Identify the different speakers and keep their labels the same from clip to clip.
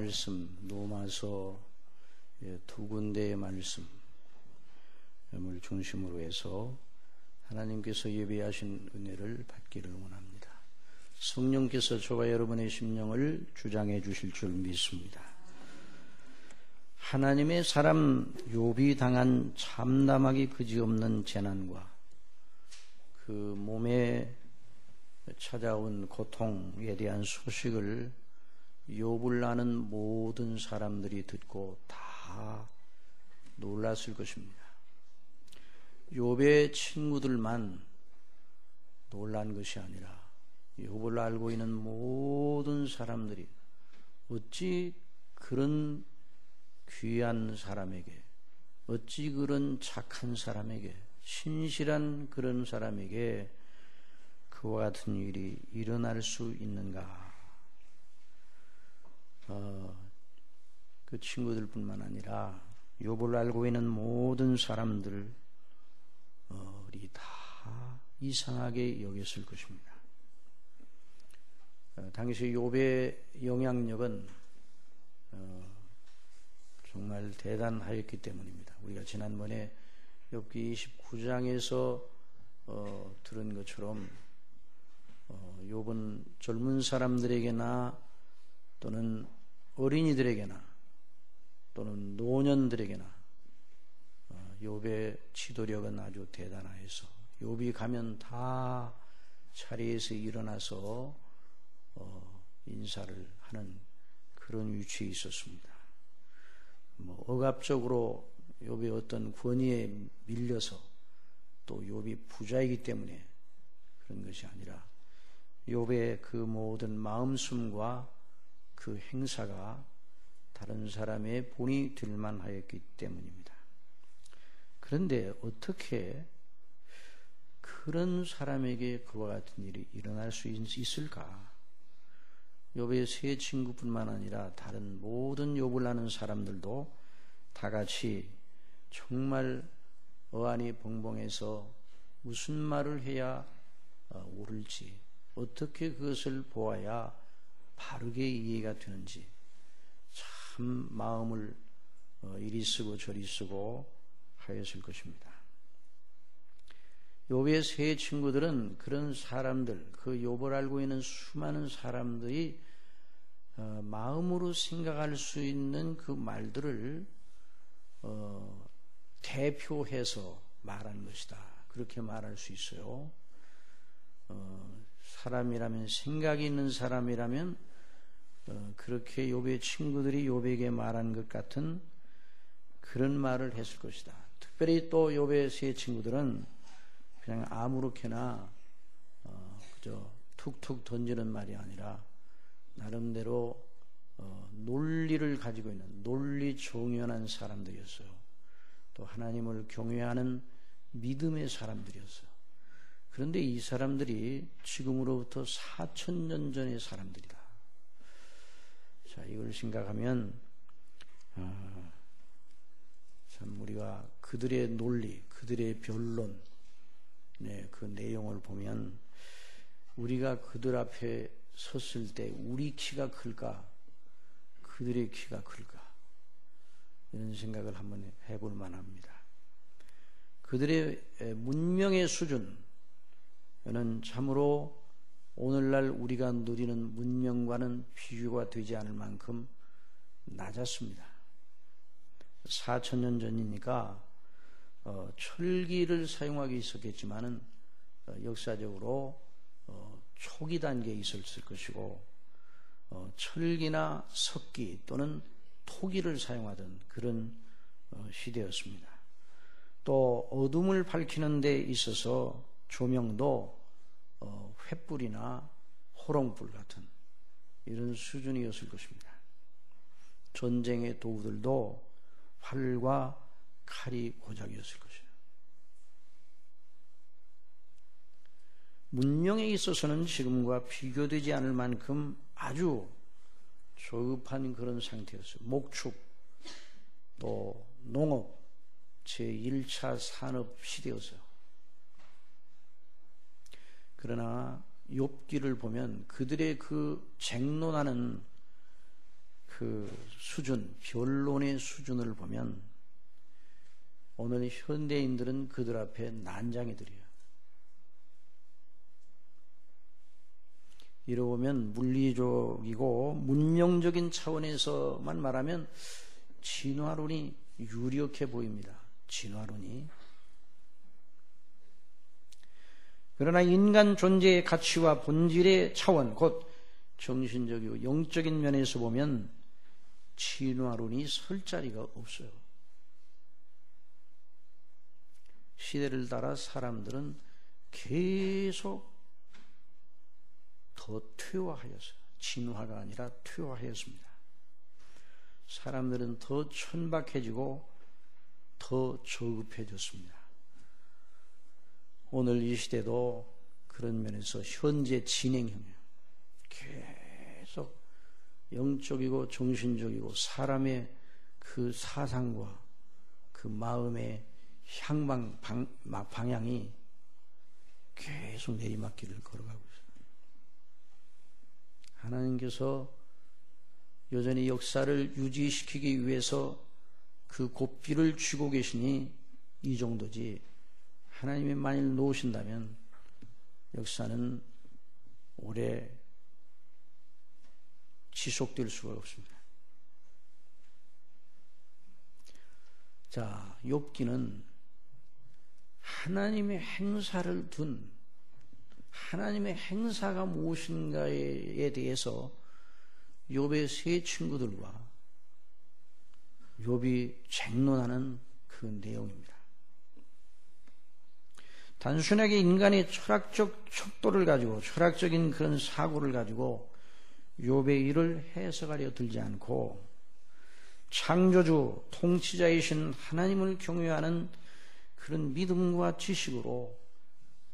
Speaker 1: 말씀, 로마서 두 군데의 말씀을 중심으로 해서 하나님께서 예비하신 은혜를 받기를 원합니다. 성령께서 저와 여러분의 심령을 주장해 주실 줄 믿습니다. 하나님의 사람 욥이 당한 참담하기 그지없는 재난과 그 몸에 찾아온 고통에 대한 소식을 욥을 아는 모든 사람들이 듣고 다 놀랐을 것입니다. 욥의 친구들만 놀란 것이 아니라 욥을 알고 있는 모든 사람들이 어찌 그런 귀한 사람에게, 어찌 그런 착한 사람에게, 신실한 그런 사람에게 그와 같은 일이 일어날 수 있는가? 그 친구들뿐만 아니라 욥을 알고 있는 모든 사람들이 다 이상하게 여겼을 것입니다. 당시 욥의 영향력은 정말 대단하였기 때문입니다. 우리가 지난번에 욥기 29장에서 들은 것처럼 욥은 젊은 사람들에게나 또는 어린이들에게나 또는 노년들에게나 욥의 지도력은 아주 대단하여서 욥이 가면 다 자리에서 일어나서 인사를 하는 그런 위치에 있었습니다. 억압적으로 욥의 어떤 권위에 밀려서 또 욥이 부자이기 때문에 그런 것이 아니라 욥의 그 모든 마음씀과 그 행사가 다른 사람의 본이 될 만하였기 때문입니다. 그런데 어떻게 그런 사람에게 그와 같은 일이 일어날 수 있을까? 욥의 세 친구뿐만 아니라 다른 모든 욥을 아는 사람들도 다 같이 정말 어안이 벙벙해서 무슨 말을 해야 옳을지, 어떻게 그것을 보아야 바르게 이해가 되는지 참 마음을 이리 쓰고 저리 쓰고 하였을 것입니다. 욥의 세 친구들은 그런 사람들, 그 욥을 알고 있는 수많은 사람들이 마음으로 생각할 수 있는 그 말들을 대표해서 말한 것이다. 그렇게 말할 수 있어요. 사람이라면, 생각이 있는 사람이라면 그렇게 욥의 친구들이 욥에게 말한 것 같은 그런 말을 했을 것이다. 특별히 또 욥의 세 친구들은 그냥 아무렇게나 그저 툭툭 던지는 말이 아니라 나름대로 논리를 가지고 있는 논리 정연한 사람들이었어요. 또 하나님을 경외하는 믿음의 사람들이었어요. 그런데 이 사람들이 지금으로부터 4000년 전의 사람들이다. 자, 이걸 생각하면 참 우리가 그들의 논리, 그들의 변론, 그 내용을 보면 우리가 그들 앞에 섰을 때 우리 키가 클까, 그들의 키가 클까, 이런 생각을 한번 해볼 만합니다. 그들의 문명의 수준은 참으로 오늘날 우리가 누리는 문명과는 비교가 되지 않을 만큼 낮았습니다. 4000년 전이니까 철기를 사용하기 있었겠지만은 역사적으로 초기 단계에 있었을 것이고 철기나 석기 또는 토기를 사용하던 그런 시대였습니다. 또 어둠을 밝히는 데 있어서 조명도 횃불이나 호롱불 같은 이런 수준이었을 것입니다. 전쟁의 도구들도 활과 칼이 고작이었을 것이에요. 문명에 있어서는 지금과 비교되지 않을 만큼 아주 조급한 그런 상태였어요. 목축, 또 농업, 제1차 산업 시대였어요. 그러나 욥기를 보면 그들의 그 쟁론하는 그 그 수준, 변론의 수준을 보면 오늘 현대인들은 그들 앞에 난장이들이에요. 이러고 보면 물리적이고 문명적인 차원에서만 말하면 진화론이 유력해 보입니다. 진화론이. 그러나 인간 존재의 가치와 본질의 차원, 곧 정신적이고 영적인 면에서 보면 진화론이 설 자리가 없어요. 시대를 따라 사람들은 계속 더 퇴화하였어요. 진화가 아니라 퇴화하였습니다. 사람들은 더 천박해지고 더 저급해졌습니다. 오늘 이 시대도 그런 면에서 현재 진행형이에요. 계속 영적이고 정신적이고 사람의 그 사상과 그 마음의 방향이 계속 내리막길을 걸어가고 있어요. 하나님께서 여전히 역사를 유지시키기 위해서 그 고삐를 쥐고 계시니 이 정도지, 하나님이 만일 놓으신다면 역사는 오래 지속될 수가 없습니다. 자, 욥기는 하나님의 행사를 둔, 하나님의 행사가 무엇인가에 대해서 욥의 세 친구들과 욥이 쟁론하는 그 내용입니다. 단순하게 인간의 철학적 척도를 가지고, 철학적인 그런 사고를 가지고 욥의 일을 해석하려 들지 않고 창조주, 통치자이신 하나님을 경외하는 그런 믿음과 지식으로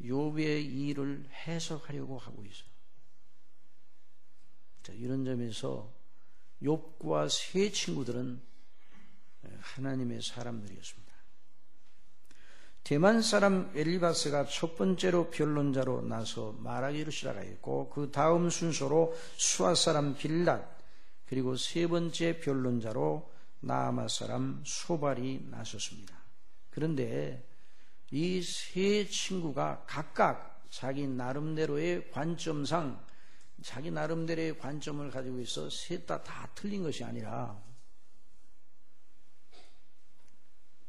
Speaker 1: 욥의 일을 해석하려고 하고 있어요. 자, 이런 점에서 욥과 세 친구들은 하나님의 사람들이었습니다. 대만 사람 엘리바스가 첫 번째로 변론자로 나서 말하기를 시작하였고, 그 다음 순서로 수아 사람 빌랏, 그리고 세 번째 변론자로 나아마 사람 소발이 나섰습니다. 그런데 이 세 친구가 각각 자기 나름대로의 관점상, 자기 나름대로의 관점을 가지고 있어 셋 다 틀린 것이 아니라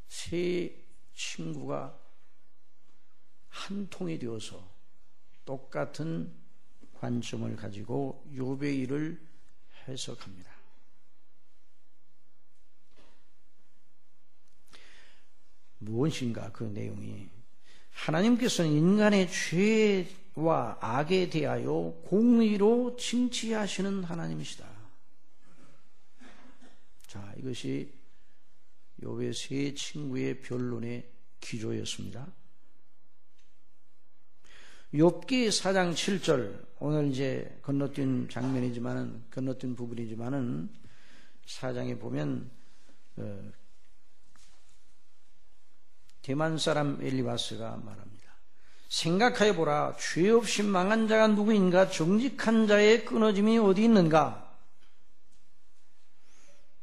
Speaker 1: 세 친구가 한 통이 되어서 똑같은 관점을 가지고 욥의 일을 해석합니다. 무엇인가 그 내용이, 하나님께서는 인간의 죄와 악에 대하여 공의로 징치하시는 하나님이시다. 자, 이것이 욥의 세 친구의 변론의 기조였습니다. 욥기 4장 7절, 오늘 이제 건너뛴 장면이지만은, 건너뛴 부분이지만은 4장에 보면 대만 사람 엘리바스가 말합니다. 생각하여 보라, 죄 없이 망한 자가 누구인가? 정직한 자의 끊어짐이 어디 있는가?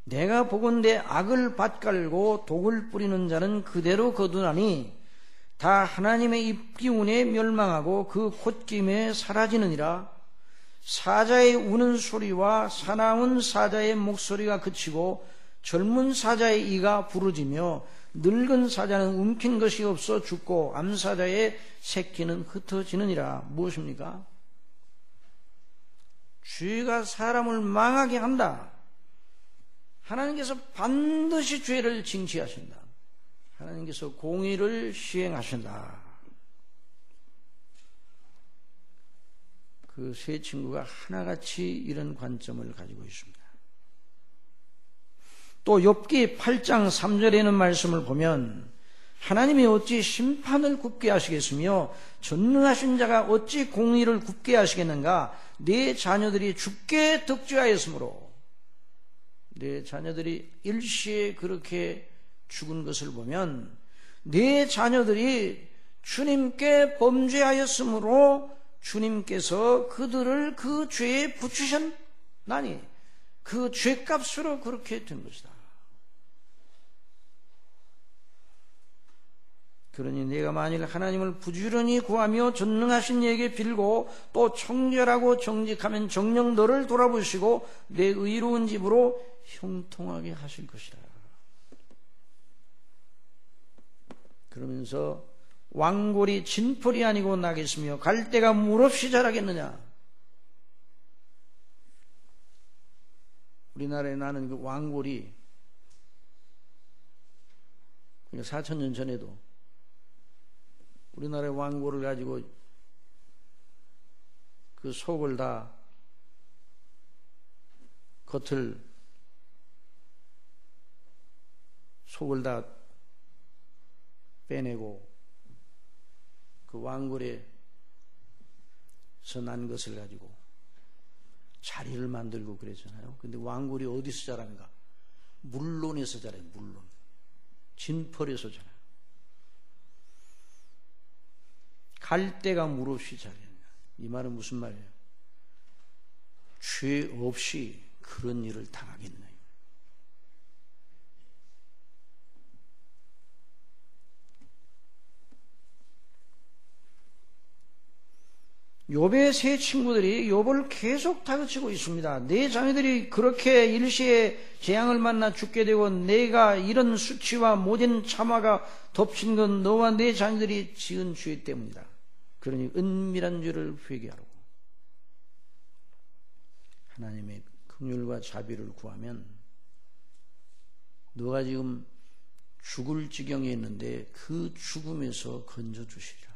Speaker 1: 내가 보건대 악을 밭갈고 독을 뿌리는 자는 그대로 거두나니 다 하나님의 입기운에 멸망하고 그 콧김에 사라지느니라. 사자의 우는 소리와 사나운 사자의 목소리가 그치고 젊은 사자의 이가 부르짖으며 늙은 사자는 움킨 것이 없어 죽고 암사자의 새끼는 흩어지느니라. 무엇입니까? 죄가 사람을 망하게 한다. 하나님께서 반드시 죄를 징치하신다. 하나님께서 공의를 시행하신다. 그 세 친구가 하나같이 이런 관점을 가지고 있습니다. 또 욥기 8장 3절에는 말씀을 보면 하나님이 어찌 심판을 굽게 하시겠으며 전능하신 자가 어찌 공의를 굽게 하시겠는가? 내 자녀들이 죽게 덕죄하였으므로, 내 자녀들이 일시에 그렇게 죽은 것을 보면 내 자녀들이 주님께 범죄하였으므로 주님께서 그들을 그 죄에 붙이셨나니 그 죄값으로 그렇게 된 것이다. 그러니 내가 만일 하나님을 부지런히 구하며 전능하신 이에게 빌고 또 청결하고 정직하면 정녕 너를 돌아보시고 내 의로운 집으로 형통하게 하실 것이라. 그러면서 왕골이 진펄이 아니고 나겠으며 갈대가 물 없이 자라겠느냐. 우리나라에 나는 그 왕골이 4,000년 전에도 우리나라의 왕골을 가지고 그 속을 다 속을 다 빼내고 그 왕골에서 난 것을 가지고 자리를 만들고 그랬잖아요. 근데 왕골이 어디서 자란가? 물론에서 자라요. 물론. 진펄에서 자라요. 갈대가 물 없이 자라요. 이 말은 무슨 말이에요? 죄 없이 그런 일을 당하겠나요? 욥의 세 친구들이 욥을 계속 다그치고 있습니다. 내 자녀들이 그렇게 일시에 재앙을 만나 죽게 되고 내가 이런 수치와 모진 참화가 덮친 건 너와 내 자녀들이 지은 죄 때문이다. 그러니 은밀한 죄를 회개하라고. 하나님의 긍휼과 자비를 구하면 너가 지금 죽을 지경에 있는데 그 죽음에서 건져주시리라.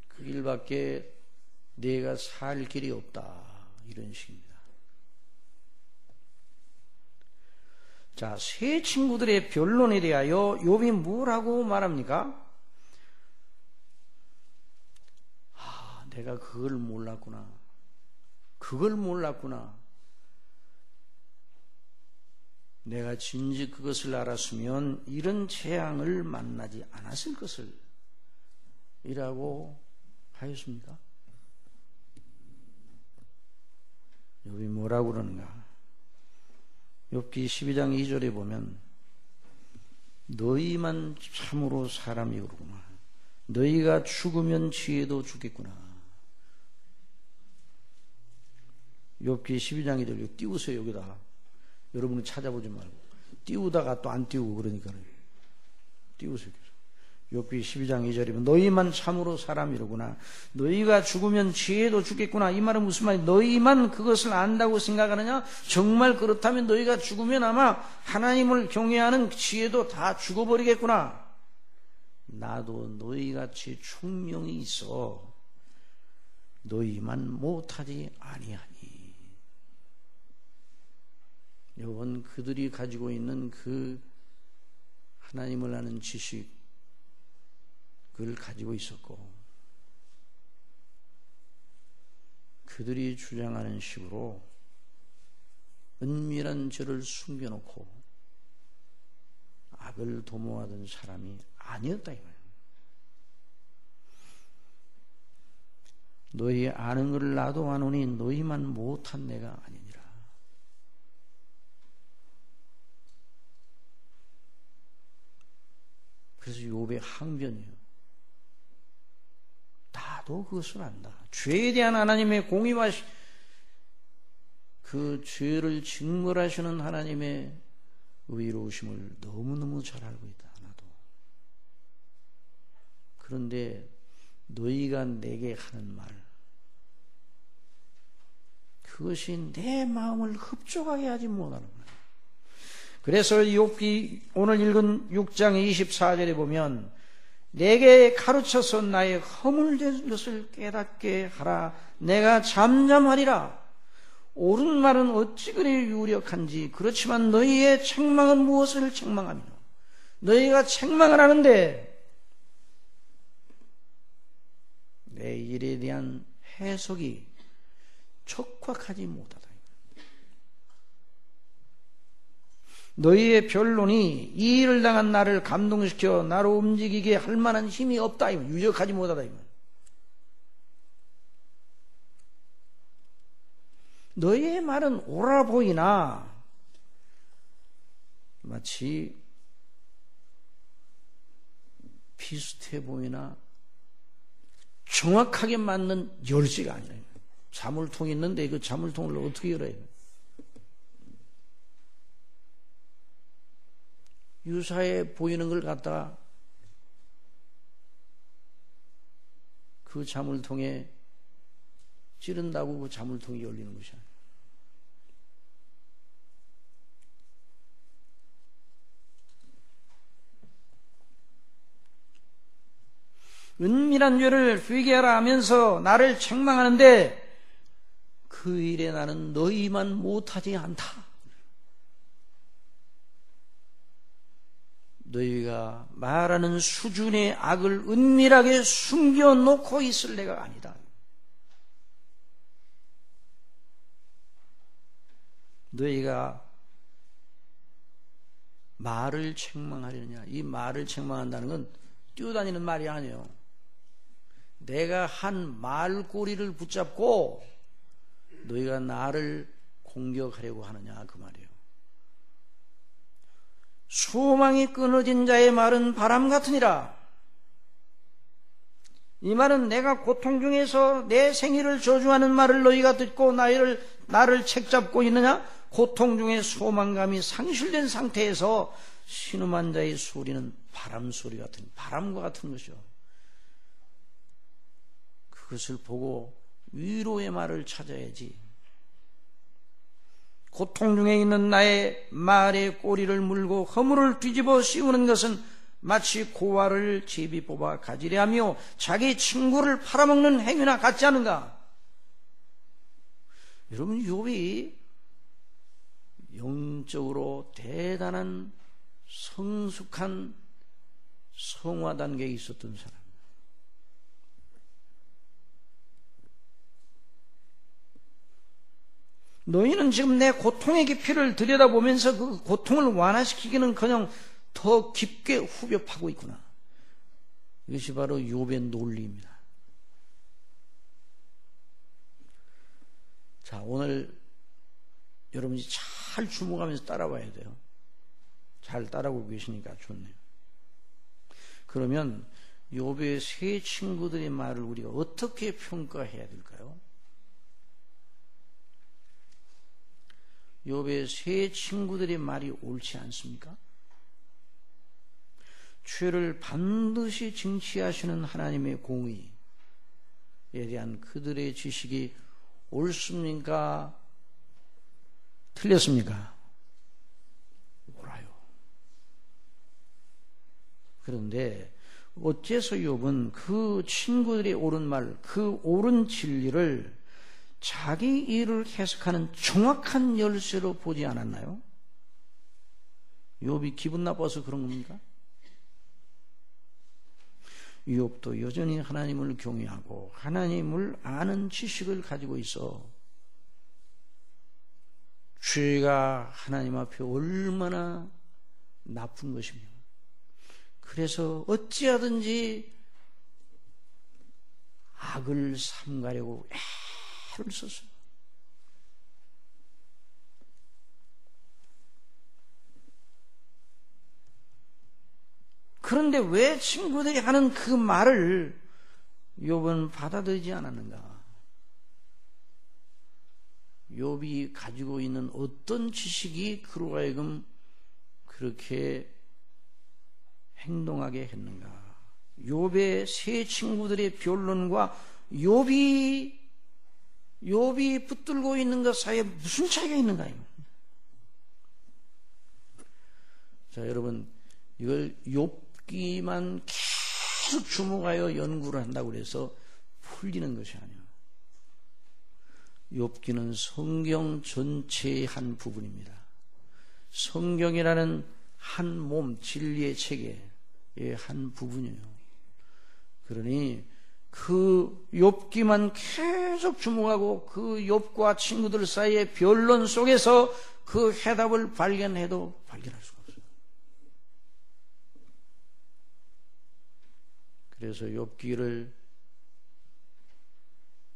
Speaker 1: 그 길밖에 내가 살 길이 없다. 이런 식입니다. 자, 세 친구들의 변론에 대하여 욥이 뭐라고 말합니까? 내가 그걸 몰랐구나. 내가 진즉 그것을 알았으면 이런 재앙을 만나지 않았을 것을 이라고 하였습니까? 욥이 뭐라고 그러는가? 욥기 12장 2절에 보면 너희만 참으로 사람이 오르구나. 너희가 죽으면 지혜도 죽겠구나. 욥기 12장 2절 띄우세요. 여기다. 여러분은 찾아보지 말고 띄우다가 또 안 띄우고 그러니까 띄우세요. 욥기 12장 2절이면 너희만 참으로 사람이로구나. 너희가 죽으면 지혜도 죽겠구나. 이 말은 무슨 말이야? 너희만 그것을 안다고 생각하느냐? 정말 그렇다면 너희가 죽으면 아마 하나님을 경외하는 지혜도 다 죽어버리겠구나. 나도 너희같이 총명이 있어 너희만 못하지 아니하니. 욥은 그들이 가지고 있는 그 하나님을 아는 지식을 가지고 있었고 그들이 주장하는 식으로 은밀한 죄를 숨겨놓고 악을 도모하던 사람이 아니었다 이 말이에요. 너희 아는 것을 나도 아노니 너희만 못한 내가 아니니라. 그래서 욥의 항변이에요. 나도 그것을 안다. 죄에 대한 하나님의 공의와 그 죄를 직멸하시는 하나님의 의로우심을 너무너무 잘 알고 있다. 나도. 그런데 너희가 내게 하는 말, 그것이 내 마음을 흡족하게 하지 못하는 거예요. 그래서 욥기 오늘 읽은 6장 24절에 보면 내게 가르쳐서 나의 허물된 것을 깨닫게 하라. 내가 잠잠하리라. 옳은 말은 어찌 그리 유력한지. 그렇지만 너희의 책망은 무엇을 책망하며 너희가 책망을 하는데 내 일에 대한 해석이 적확하지 못하다. 너희의 변론이 이 일을 당한 나를 감동시켜 나로 움직이게 할 만한 힘이 없다. 유력하지 못하다. 너희의 말은 옳아 보이나 마치 비슷해 보이나 정확하게 맞는 열쇠가 아니라 자물통이 있는데 그 자물통을 어떻게 열어야 돼? 유사해 보이는 걸 갖다가 그 자물통에 찌른다고 그 자물통이 열리는 것이 아니에요. 은밀한 죄를 회개하라 하면서 나를 책망하는데 그 일에 나는 너희만 못하지 않다. 너희가 말하는 수준의 악을 은밀하게 숨겨놓고 있을 내가 아니다. 너희가 말을 책망하려느냐? 이 말을 책망한다는 건 뛰어다니는 말이 아니에요. 내가 한 말꼬리를 붙잡고 너희가 나를 공격하려고 하느냐 그 말이에요. 소망이 끊어진 자의 말은 바람 같으니라. 이 말은 내가 고통 중에서 내 생일을 저주하는 말을 너희가 듣고 나를 책잡고 있느냐? 고통 중에 소망감이 상실된 상태에서 신음한 자의 소리는 바람 소리 같은, 바람과 같은 것이요. 그것을 보고 위로의 말을 찾아야지. 고통 중에 있는 나의 말의 꼬리를 물고 허물을 뒤집어 씌우는 것은 마치 고아를 제비 뽑아 가지려 하며 자기 친구를 팔아먹는 행위나 같지 않은가? 여러분, 욥이 영적으로 대단한 성숙한 성화 단계에 있었던 사람. 너희는 지금 내 고통의 깊이를 들여다보면서 그 고통을 완화시키기는커녕 더 깊게 후벼 파고 있구나. 이것이 바로 욥의 논리입니다. 자, 오늘 여러분이 잘 주목하면서 따라와야 돼요. 잘 따라오고 계시니까 좋네요. 그러면 욥의 세 친구들의 말을 우리가 어떻게 평가해야 될까요? 욥의 세 친구들의 말이 옳지 않습니까? 죄를 반드시 징치하시는 하나님의 공의에 대한 그들의 지식이 옳습니까? 틀렸습니까? 옳아요. 그런데 어째서 욥은 그 친구들의 옳은 말, 그 옳은 진리를 자기 일을 해석하는 정확한 열쇠로 보지 않았나요? 욥이 기분 나빠서 그런 겁니까? 욥도 여전히 하나님을 경외하고 하나님을 아는 지식을 가지고 있어 죄가 하나님 앞에 얼마나 나쁜 것이며 그래서 어찌하든지 악을 삼가려고 애를 썼어요. 그런데 왜 친구들이 하는 그 말을 욥은 받아들이지 않았는가? 욥이 가지고 있는 어떤 지식이 그로 하여금 그렇게 행동하게 했는가? 욥의 세 친구들의 변론과 욥이 붙들고 있는 것 사이에 무슨 차이가 있는가요? 자, 여러분, 이걸 욥기만 계속 주목하여 연구를 한다고 해서 풀리는 것이 아니에요. 욥기는 성경 전체의 한 부분입니다. 성경이라는 한 몸, 진리의 체계의 한 부분이에요. 그러니 그 욥기만 계속 주목하고 그 욥과 친구들 사이의 변론 속에서 그 해답을 발견해도 발견할 수가 없어요. 그래서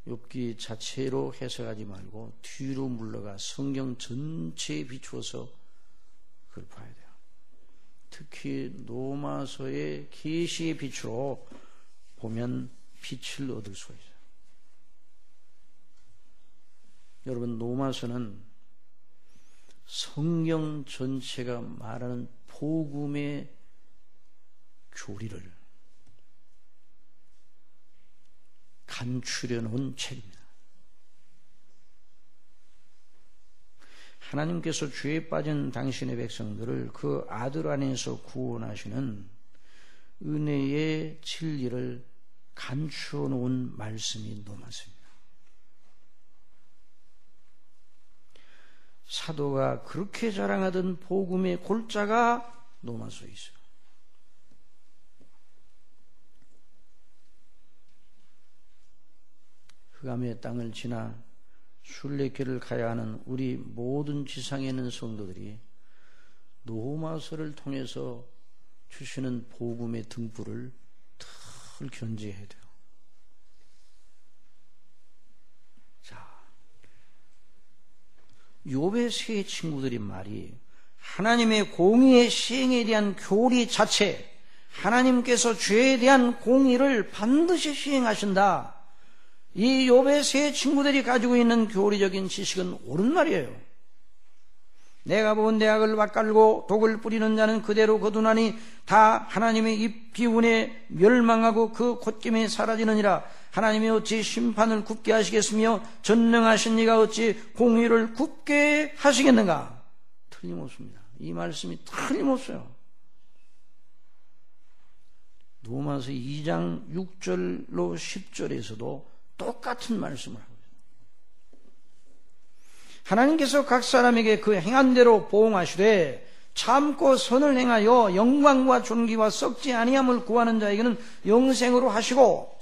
Speaker 1: 욥기 자체로 해석하지 말고 뒤로 물러가 성경 전체에 비추어서 그걸 봐야 돼요. 특히 로마서의 계시의 빛으로 보면 빛을 얻을 수가 있어요. 여러분, 로마서는 성경 전체가 말하는 복음의 교리를 감추려 놓은 책입니다. 하나님께서 죄에 빠진 당신의 백성들을 그 아들 안에서 구원하시는 은혜의 진리를 감추어 놓은 말씀이 로마서입니다. 사도가 그렇게 자랑하던 복음의 골자가 로마서에 있어요. 흑암의 땅을 지나 순례길을 가야 하는 우리 모든 지상에 있는 성도들이 로마서를 통해서 주시는 복음의 등불을 늘 견지해야 돼요. 자, 욥의 세 친구들이 말이 하나님의 공의의 시행에 대한 교리 자체, 하나님께서 죄에 대한 공의를 반드시 시행하신다. 이 욥의 세 친구들이 가지고 있는 교리적인 지식은 옳은 말이에요. 내가 본 대악을 밭갈고 독을 뿌리는 자는 그대로 거두나니 다 하나님의 입 기운에 멸망하고 그 콧김이 사라지느니라. 하나님이 어찌 심판을 굽게 하시겠으며 전능하신 이가 어찌 공의를 굽게 하시겠는가. 틀림없습니다. 이 말씀이 틀림없어요. 로마서 2장 6절로 10절에서도 똑같은 말씀을 하고 있습니다. 하나님께서 각 사람에게 그 행한 대로 보응하시되 참고 선을 행하여 영광과 존귀와 썩지 아니함을 구하는 자에게는 영생으로 하시고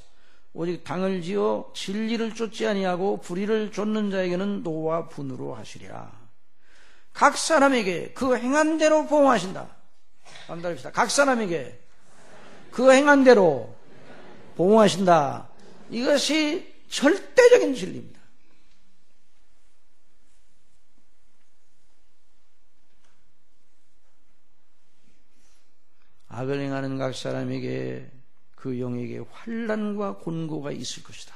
Speaker 1: 오직 당을 지어 진리를 쫓지 아니하고 불의를 쫓는 자에게는 노와 분으로 하시리라. 각 사람에게 그 행한 대로 보응하신다. 반달합시다. 각 사람에게 그 행한 대로 보응하신다. 이것이 절대적인 진리입니다. 악을 행하는 각 사람에게 그 영에게 환난과 곤고가 있을 것이다.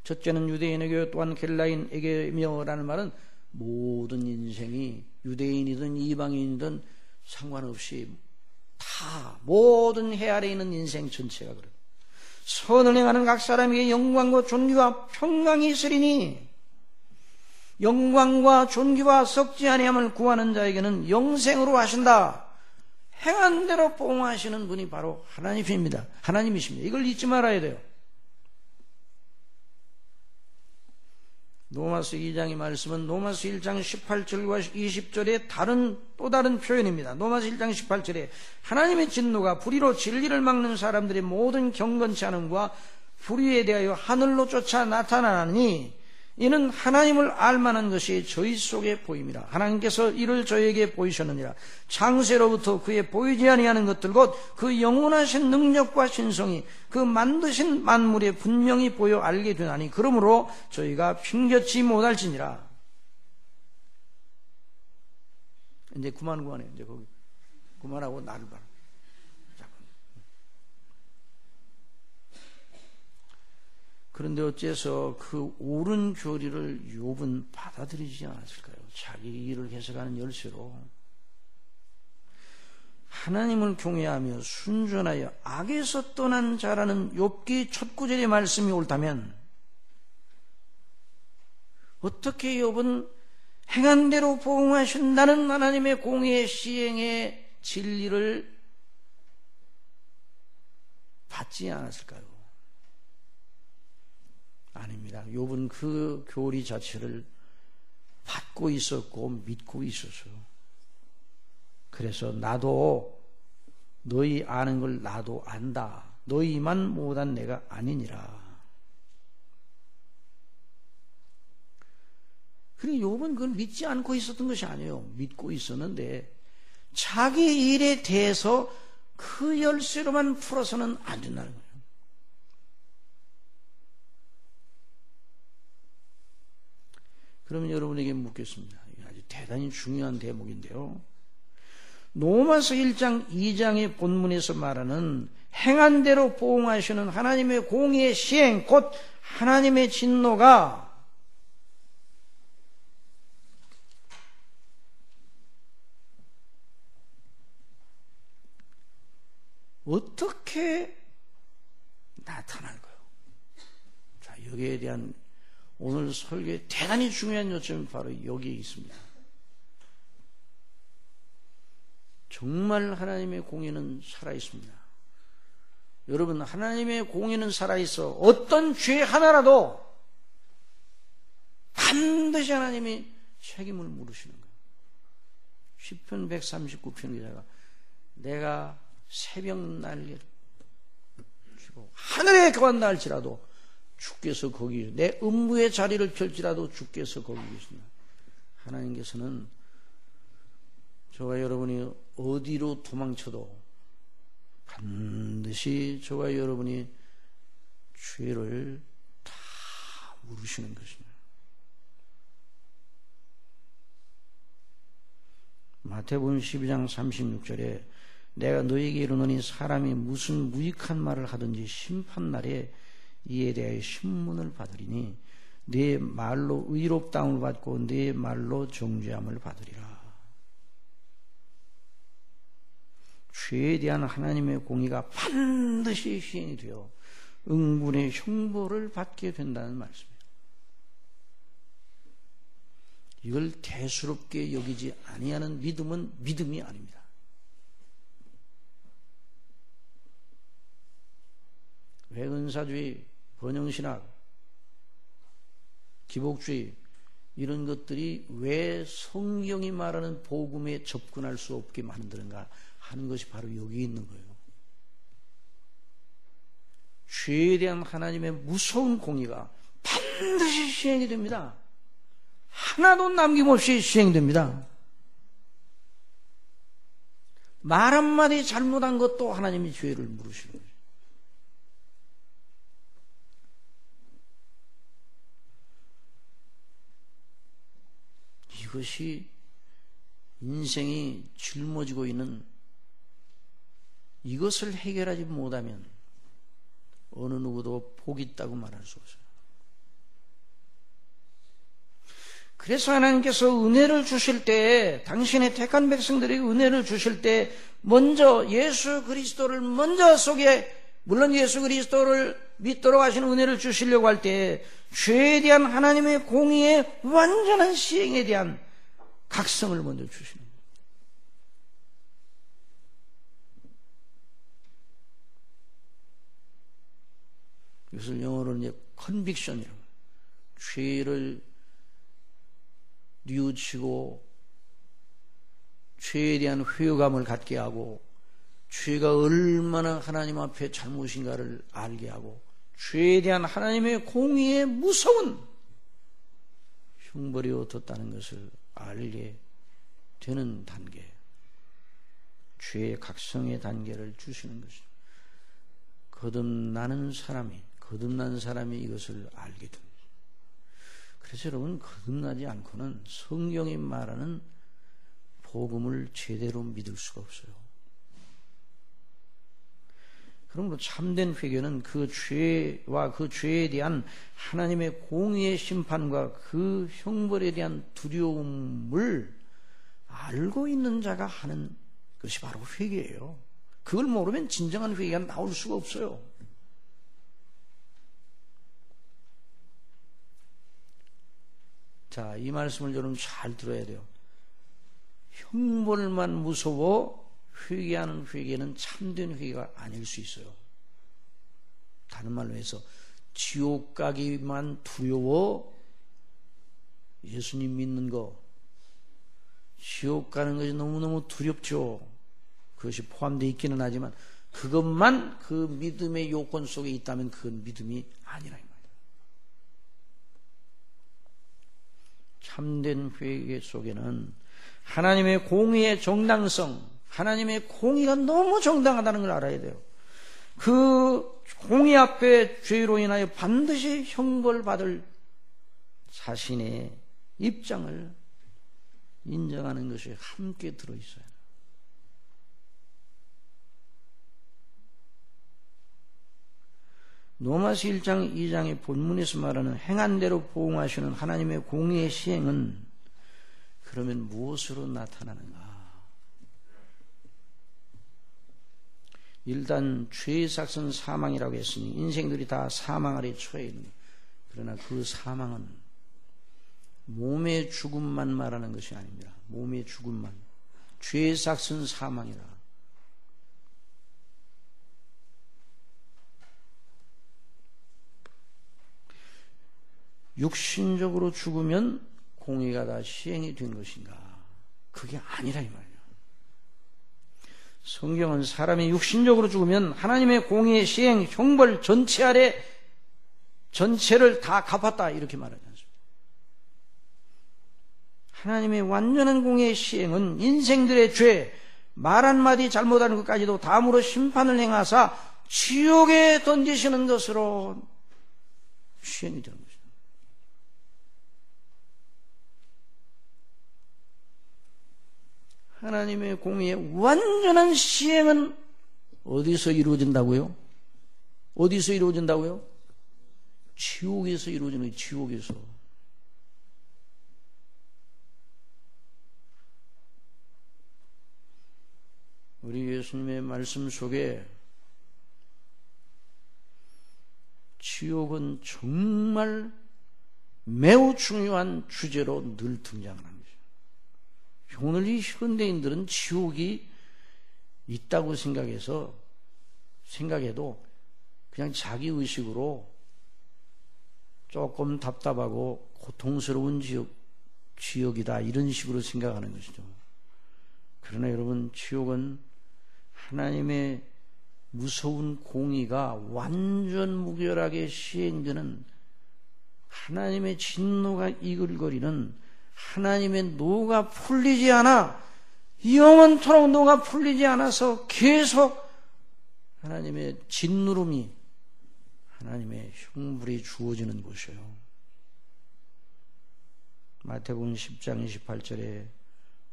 Speaker 1: 첫째는 유대인에게 또한 헬라인에게며라는 말은 모든 인생이 유대인이든 이방인이든 상관없이 다 모든 해 아래에 있는 인생 전체가 그래요. 선을 행하는 각 사람에게 영광과 존귀와 평강이 있으리니 영광과 존귀와 썩지 아니함을 구하는 자에게는 영생으로 하신다. 행한 대로 보응하시는 분이 바로 하나님입니다. 하나님이십니다. 이걸 잊지 말아야 돼요. 로마서 2장의 말씀은 로마서 1장 18절과 20절의 또 다른 표현입니다. 로마서 1장 18절에 하나님의 진노가 불의로 진리를 막는 사람들의 모든 경건치 않음과 불의에 대하여 하늘로 쫓아 나타나니 이는 하나님을 알만한 것이 저희 속에 보임이라. 하나님께서 이를 저에게 보이셨느니라. 창세로부터 그의 보이지 아니하는 것들 곧 그 영원하신 능력과 신성이 그 만드신 만물에 분명히 보여 알게 되나니 그러므로 저희가 핑계치 못할지니라. 이제 그만해요. 이제 거기 그만하고 나를 봐라. 그런데 어째서 그 옳은 교리를 욥은 받아들이지 않았을까요? 자기 일을 해석하는 열쇠로 하나님을 경외하며 순전하여 악에서 떠난 자라는 욥기 첫 구절의 말씀이 옳다면 어떻게 욥은 행한 대로 보응하신다는 하나님의 공의의 시행의 진리를 받지 않았을까요? 아닙니다. 욥은 그 교리 자체를 받고 있었고 믿고 있었어요. 그래서 나도 너희 아는 걸 나도 안다. 너희만 못한 내가 아니니라. 그리고 욥은 그걸 믿지 않고 있었던 것이 아니에요. 믿고 있었는데 자기 일에 대해서 그 열쇠로만 풀어서는 안 된다는 거예요. 그러면 여러분에게 묻겠습니다. 이게 아주 대단히 중요한 대목인데요. 로마서 1장 2장의 본문에서 말하는 행한 대로 보응하시는 하나님의 공의의 시행, 곧 하나님의 진노가 어떻게 나타날까요? 자, 여기에 대한 오늘 설교의 대단히 중요한 요점이 바로 여기에 있습니다. 정말 하나님의 공의는 살아있습니다. 여러분, 하나님의 공의는 살아있어 어떤 죄 하나라도 반드시 하나님이 책임을 물으시는 거예요. 시편 139편 기자가 내가 새벽 날개를 쥐고 하늘에 거한다 할지라도 주께서 거기 내 음부의 자리를 펼지라도 주께서 거기 계신다. 하나님께서는 저와 여러분이 어디로 도망쳐도 반드시 저와 여러분이 죄를 다 물으시는 것입니다. 마태복음 12장 36절에 내가 너에게 이르노니 사람이 무슨 무익한 말을 하든지 심판날에 이에 대하여 신문을 받으리니 네 말로 의롭다함을 받고 네 말로 정죄함을 받으리라. 죄에 대한 하나님의 공의가 반드시 시행이 되어 응분의 형벌을 받게 된다는 말씀입니다. 이걸 대수롭게 여기지 아니하는 믿음은 믿음이 아닙니다. 왜 은사주의, 번영신학, 기복주의 이런 것들이 왜 성경이 말하는 복음에 접근할 수 없게 만드는가 하는 것이 바로 여기 있는 거예요. 죄에 대한 하나님의 무서운 공의가 반드시 시행이 됩니다. 하나도 남김없이 시행됩니다. 말 한마디 잘못한 것도 하나님이 죄를 물으시는 거예요. 이것이 인생이 짊어지고 있는 이것을 해결하지 못하면 어느 누구도 복이 있다고 말할 수 없어요. 그래서 하나님께서 은혜를 주실 때, 당신의 택한 백성들에게 은혜를 주실 때 먼저 예수 그리스도를 먼저 물론 예수 그리스도를 믿도록 하시는 은혜를 주시려고 할 때 죄에 대한 하나님의 공의의 완전한 시행에 대한 각성을 먼저 주시는 거예요. 이것을 영어로는 이제 컨빅션이라고, 죄를 뉘우치고 죄에 대한 회유감을 갖게 하고 죄가 얼마나 하나님 앞에 잘못인가를 알게 하고 죄에 대한 하나님의 공의의 무서운 형벌이 어떻다는 것을 알게 되는 단계, 죄의 각성의 단계를 주시는 것입니다. 거듭난 사람이 이것을 알게 됩니다. 그래서 여러분, 거듭나지 않고는 성경이 말하는 복음을 제대로 믿을 수가 없어요. 그러므로 참된 회개는 그 죄와 그 죄에 대한 하나님의 공의의 심판과 그 형벌에 대한 두려움을 알고 있는 자가 하는 것이 바로 회개예요. 그걸 모르면 진정한 회개가 나올 수가 없어요. 자, 이 말씀을 여러분 잘 들어야 돼요. 형벌만 무서워 회개하는 회개는 참된 회개가 아닐 수 있어요. 다른 말로 해서 지옥 가기만 두려워 예수님 믿는 거, 지옥 가는 것이 너무너무 두렵죠. 그것이 포함되어 있기는 하지만 그것만 그 믿음의 요건 속에 있다면 그건 믿음이 아니라 이 말이에요. 참된 회개 속에는 하나님의 공의의 정당성, 하나님의 공의가 너무 정당하다는 걸 알아야 돼요. 그 공의 앞에 죄로 인하여 반드시 형벌받을 자신의 입장을 인정하는 것이 함께 들어있어요. 로마서 1장 2장의 본문에서 말하는 행한 대로 보응하시는 하나님의 공의의 시행은 그러면 무엇으로 나타나는가? 일단 죄의 삭은 사망이라고 했으니 인생들이 다 사망 아래 처해 있는, 그러나 그 사망은 몸의 죽음만 말하는 것이 아닙니다. 몸의 죽음만. 죄의 삭은 사망이라. 육신적으로 죽으면 공의가 다 시행이 된 것인가? 그게 아니라 이 말이에요. 성경은 사람이 육신적으로 죽으면 하나님의 공의의 시행, 형벌 전체 아래 전체를 다 갚았다 이렇게 말하지 않습니다. 하나님의 완전한 공의의 시행은 인생들의 죄, 말 한마디 잘못하는 것까지도 다음으로 심판을 행하사 지옥에 던지시는 것으로 시행이 되는 것입니다. 하나님의 공의의 완전한 시행은 어디서 이루어진다고요? 어디서 이루어진다고요? 지옥에서 이루어지는 거예요. 지옥에서. 우리 예수님의 말씀 속에 지옥은 정말 매우 중요한 주제로 늘 등장을 합니다. 오늘 이 현대인들은 지옥이 있다고 생각해도 그냥 자기 의식으로 조금 답답하고 고통스러운 지옥이다 이런 식으로 생각하는 것이죠. 그러나 여러분, 지옥은 하나님의 무서운 공의가 완전 무결하게 시행되는, 하나님의 진노가 이글거리는, 하나님의 노가 풀리지 않아, 영원토록 노가 풀리지 않아서 계속 하나님의 진노름이, 하나님의 형벌이 주어지는 곳이에요. 마태복음 10장 28절에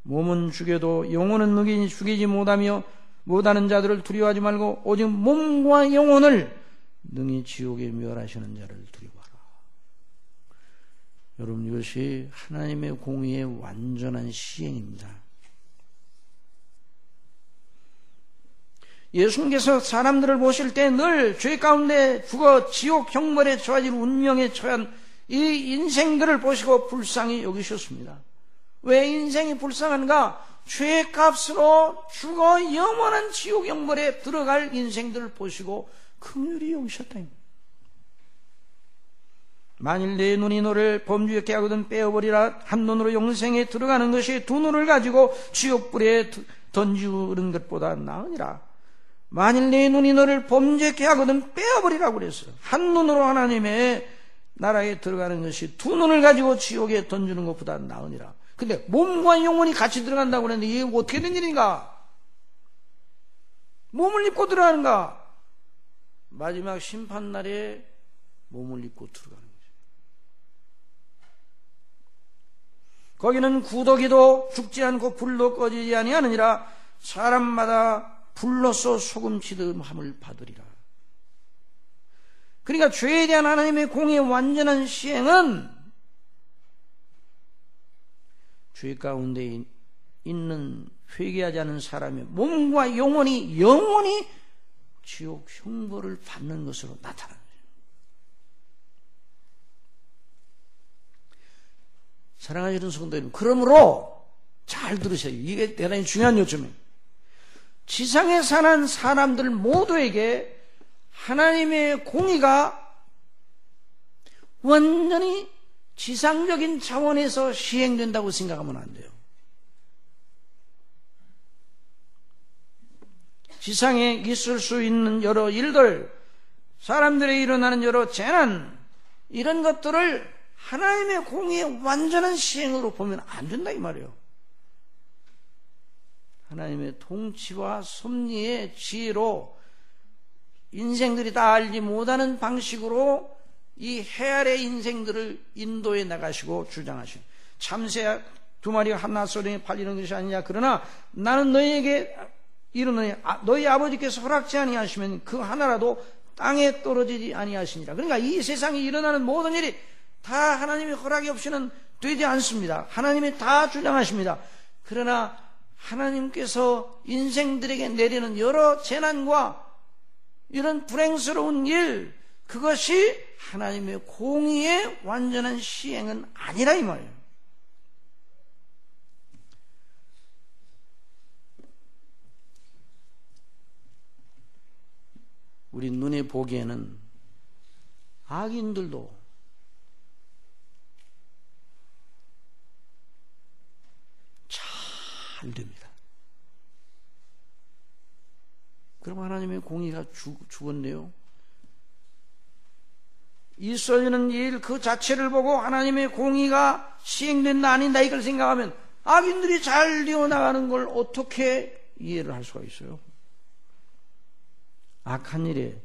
Speaker 1: 몸은 죽여도 영혼은 죽이지 못하는 자들을 두려워하지 말고 오직 몸과 영혼을 능히 지옥에 멸하시는 자를 두려워하라. 여러분, 이것이 하나님의 공의의 완전한 시행입니다. 예수님께서 사람들을 보실 때 늘 죄 가운데 죽어 지옥 형벌에 처해질 운명에 처한 이 인생들을 보시고 불쌍히 여기셨습니다. 왜 인생이 불쌍한가? 죄값으로 죽어 영원한 지옥 형벌에 들어갈 인생들을 보시고 긍휼히 여기셨다. 만일 내 눈이 너를 범죄케 하거든 빼어버리라. 한 눈으로 영생에 들어가는 것이 두 눈을 가지고 지옥불에 던지는 것보다 나으니라. 만일 내 눈이 너를 범죄케 하거든 빼어버리라고 그랬어요. 한 눈으로 하나님의 나라에 들어가는 것이 두 눈을 가지고 지옥에 던지는 것보다 나으니라. 근데 몸과 영혼이 같이 들어간다고 그랬는데 이게 어떻게 된 일인가? 몸을 입고 들어가는가? 마지막 심판날에 몸을 입고 들어가는 거죠. 거기는 구더기도 죽지 않고 불도 꺼지지 아니하느니라. 사람마다 불로써 소금치듯함을 받으리라. 그러니까 죄에 대한 하나님의 공의의 완전한 시행은 죄 가운데 있는 회개하지 않은 사람의 몸과 영혼이 지옥 형벌을 받는 것으로 나타납니다. 사랑하시는 성도 여러분, 그러므로 잘 들으세요. 이게 대단히 중요한 요점이에요. 지상에 사는 사람들 모두에게 하나님의 공의가 완전히 지상적인 차원에서 시행된다고 생각하면 안 돼요. 지상에 있을 수 있는 여러 일들, 사람들에 일어나는 여러 재난, 이런 것들을 하나님의 공의의 완전한 시행으로 보면 안 된다 이 말이에요. 하나님의 통치와 섭리의 지혜로 인생들이 다 알지 못하는 방식으로 이 해 아래 인생들을 인도해 나가시고 주장하시고, 참새 2마리가 한낱 소리에 팔리는 것이 아니냐. 그러나 나는 너희에게 이르노니 너희 아버지께서 허락지 아니하시면 그 하나라도 땅에 떨어지지 아니하시니라. 그러니까 이 세상에 일어나는 모든 일이 다 하나님의 허락이 없이는 되지 않습니다. 하나님이 다 주장하십니다. 그러나 하나님께서 인생들에게 내리는 여러 재난과 이런 불행스러운 일, 그것이 하나님의 공의의 완전한 시행은 아니라 이 말이에요. 우리 눈에 보기에는 악인들도 잘 됩니다. 그럼 하나님의 공의가 죽었네요. 있어지는 일 그 자체를 보고 하나님의 공의가 시행된다 아닌다 이걸 생각하면 악인들이 잘 되어나가는 걸 어떻게 이해를 할 수가 있어요? 악한 일에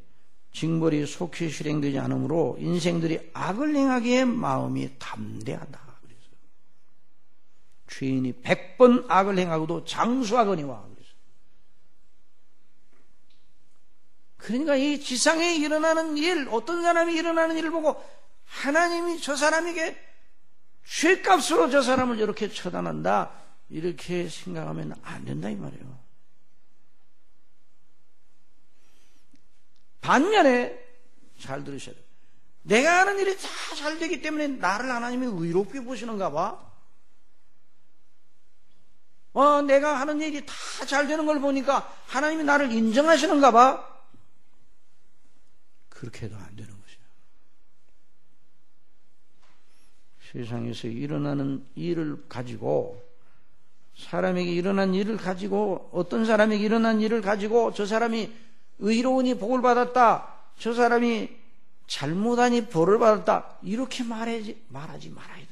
Speaker 1: 징벌이 속히 실행되지 않으므로 인생들이 악을 행하기에 마음이 담대하다. 그래서 죄인이 100번 악을 행하고도 장수하거니와. 그러니까 이 지상에 일어나는 일, 어떤 사람이 일어나는 일을 보고 하나님이 저 사람에게 죄값으로 저 사람을 이렇게 처단한다, 이렇게 생각하면 안 된다 이 말이에요. 반면에 잘 들으셔야 돼요. 내가 하는 일이 다 잘 되기 때문에 나를 하나님이 의롭게 보시는가 봐. 내가 하는 일이 다 잘 되는 걸 보니까 하나님이 나를 인정하시는가 봐. 그렇게 해도 안 되는 것이에요. 세상에서 일어나는 일을 가지고, 사람에게 일어난 일을 가지고, 어떤 사람에게 일어난 일을 가지고 저 사람이 의로우니 복을 받았다, 저 사람이 잘못하니 벌을 받았다, 이렇게 말하지 말아야 되는 거예요.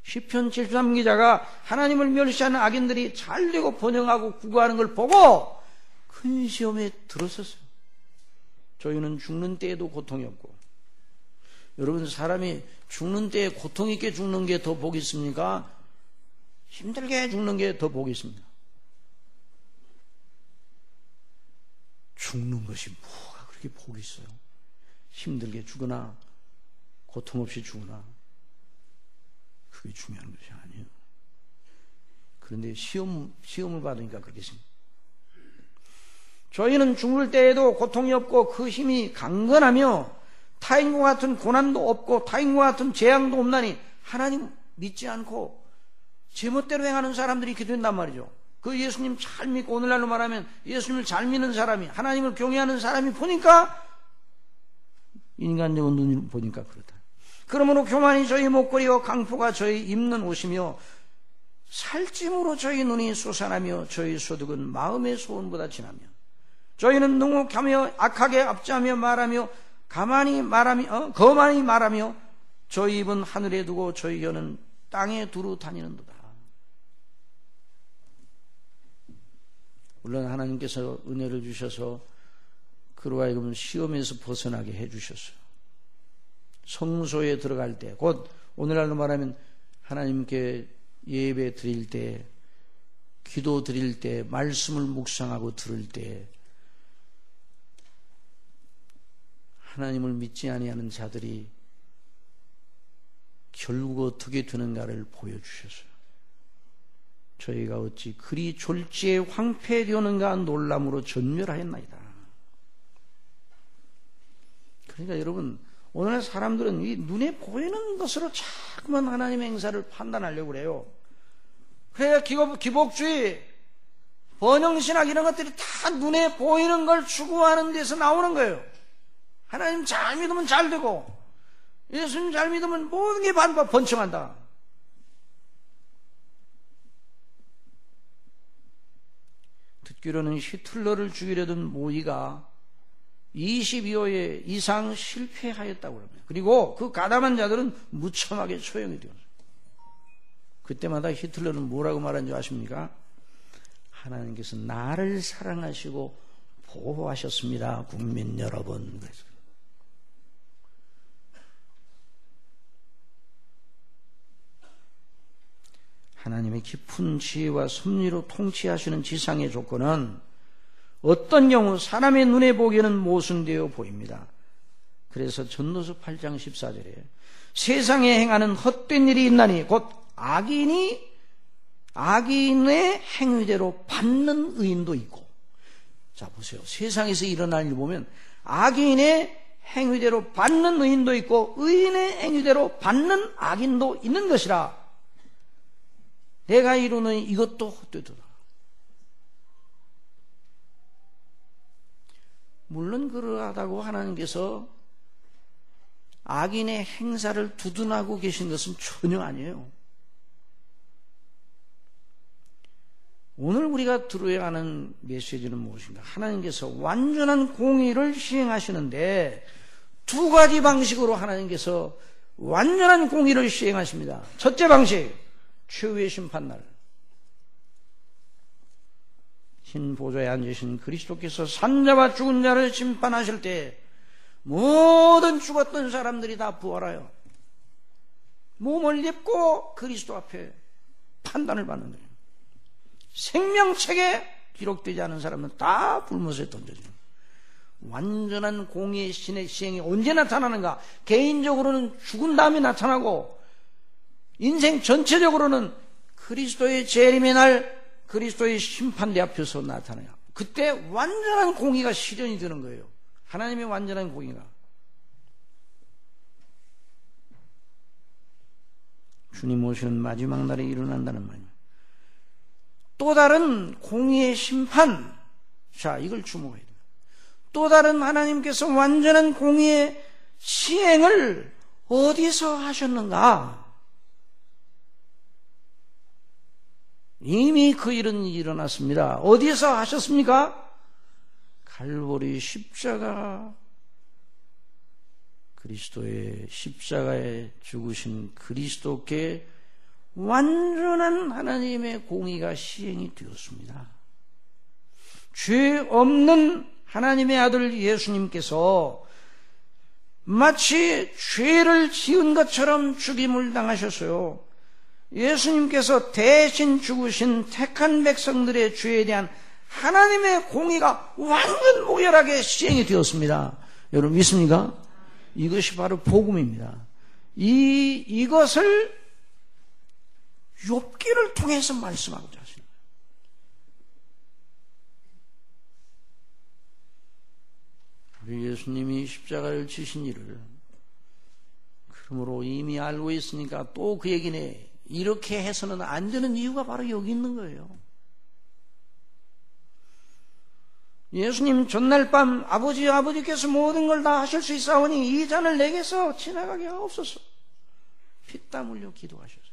Speaker 1: 시편 73기자가 하나님을 멸시하는 악인들이 잘되고 번영하고 구가하는 걸 보고 큰 시험에 들었었어요. 저희는 죽는 때에도 고통이 없고, 여러분 사람이 죽는 때에 고통 있게 죽는 게 더 복이 있습니까? 힘들게 죽는 게 더 복이 있습니다. 죽는 것이 뭐가 그렇게 복이 있어요? 힘들게 죽으나 고통 없이 죽으나 그게 중요한 것이 아니에요. 그런데 시험을 받으니까 그렇게 생깁니다. 저희는 죽을 때에도 고통이 없고 그 힘이 강건하며 타인과 같은 고난도 없고 타인과 같은 재앙도 없나니 하나님 믿지 않고 제멋대로 행하는 사람들이 이렇게 된단 말이죠. 그 예수님 잘 믿고, 오늘날로 말하면 예수님을 잘 믿는 사람이, 하나님을 경외하는 사람이 보니까, 인간적인 눈으로 보니까 그렇다. 그러므로 교만이 저희 목걸이요 강포가 저희 입는 옷이며 살찜으로 저희 눈이 솟아나며 저희 소득은 마음의 소원보다 진하며 저희는 능욕하며 악하게 압제하며 말하며 거만히 말하며 저희 입은 하늘에 두고 저희 혀는 땅에 두루 다니는도다. 물론 하나님께서 은혜를 주셔서 그로 하여금 시험에서 벗어나게 해주셨어요. 성소에 들어갈 때, 곧 오늘날로 말하면 하나님께 예배 드릴 때, 기도 드릴 때, 말씀을 묵상하고 들을 때 하나님을 믿지 아니하는 자들이 결국 어떻게 되는가를 보여주셨어요. 저희가 어찌 그리 졸지에 황폐되었는가 놀람으로 전멸하였나이다. 그러니까 여러분, 오늘날 사람들은 이 눈에 보이는 것으로 자꾸만 하나님의 행사를 판단하려고 그래요. 그래야 기복주의, 번영신학 이런 것들이 다 눈에 보이는 걸 추구하는 데서 나오는 거예요. 하나님 잘 믿으면 잘 되고, 예수님 잘 믿으면 모든 게 번창한다. 듣기로는 히틀러를 죽이려던 모이가 22회 이상 실패하였다고 합니다. 그리고 그 가담한 자들은 무참하게 처형이 되었어요. 그때마다 히틀러는 뭐라고 말한 줄 아십니까? 하나님께서 나를 사랑하시고 보호하셨습니다, 국민 여러분. 그래서 하나님의 깊은 지혜와 섭리로 통치하시는 지상의 조건은 어떤 경우 사람의 눈에 보기에는 모순되어 보입니다. 그래서 전도서 8장 14절에 세상에 행하는 헛된 일이 있나니 곧 악인의 행위대로 받는 의인도 있고. 자 보세요. 세상에서 일어날 일 보면 악인의 행위대로 받는 의인도 있고 의인의 행위대로 받는 악인도 있는 것이라. 내가 이루는 이것도 헛되도다. 물론 그러하다고 하나님께서 악인의 행사를 두둔하고 계신 것은 전혀 아니에요. 오늘 우리가 들어야 하는 메시지는 무엇인가? 하나님께서 완전한 공의를 시행하시는데 두 가지 방식으로 하나님께서 완전한 공의를 시행하십니다. 첫째 방식, 최후의 심판날. 흰 보좌에 앉으신 그리스도께서 산자와 죽은 자를 심판하실 때 모든 죽었던 사람들이 다 부활하여 몸을 입고 그리스도 앞에 판단을 받는 거예요. 생명책에 기록되지 않은 사람은 다 불못에 던져져요. 완전한 공의의 신의 시행이 언제 나타나는가? 개인적으로는 죽은 다음에 나타나고 인생 전체적으로는 그리스도의 재림의 날 그리스도의 심판대 앞에서 나타나요. 그때 완전한 공의가 실현이 되는 거예요. 하나님의 완전한 공의가. 주님 오시는 마지막 날에 일어난다는 말이에요. 또 다른 공의의 심판. 자, 이걸 주목해야 돼요. 또 다른 하나님께서 완전한 공의의 시행을 어디서 하셨는가? 이미 그 일은 일어났습니다. 어디서 하셨습니까? 갈보리 십자가, 그리스도의 십자가에 죽으신 그리스도께 완전한 하나님의 공의가 시행이 되었습니다. 죄 없는 하나님의 아들 예수님께서 마치 죄를 지은 것처럼 죽임을 당하셨어요. 예수님께서 대신 죽으신 택한 백성들의 죄에 대한 하나님의 공의가 완전 무혈하게 시행이 되었습니다. 여러분 믿습니까? 이것이 바로 복음입니다. 이것을 욥기를 통해서 말씀하고자 하십니다. 우리 예수님이 십자가를 지신 일을 그러므로 이미 알고 있으니까 또 그 얘기네. 이렇게 해서는 안 되는 이유가 바로 여기 있는 거예요. 예수님 전날 밤 아버지께서 모든 걸 다 하실 수 있사오니 이 잔을 내게서 지나가게 하옵소서. 피땀 흘려 기도하셨어요.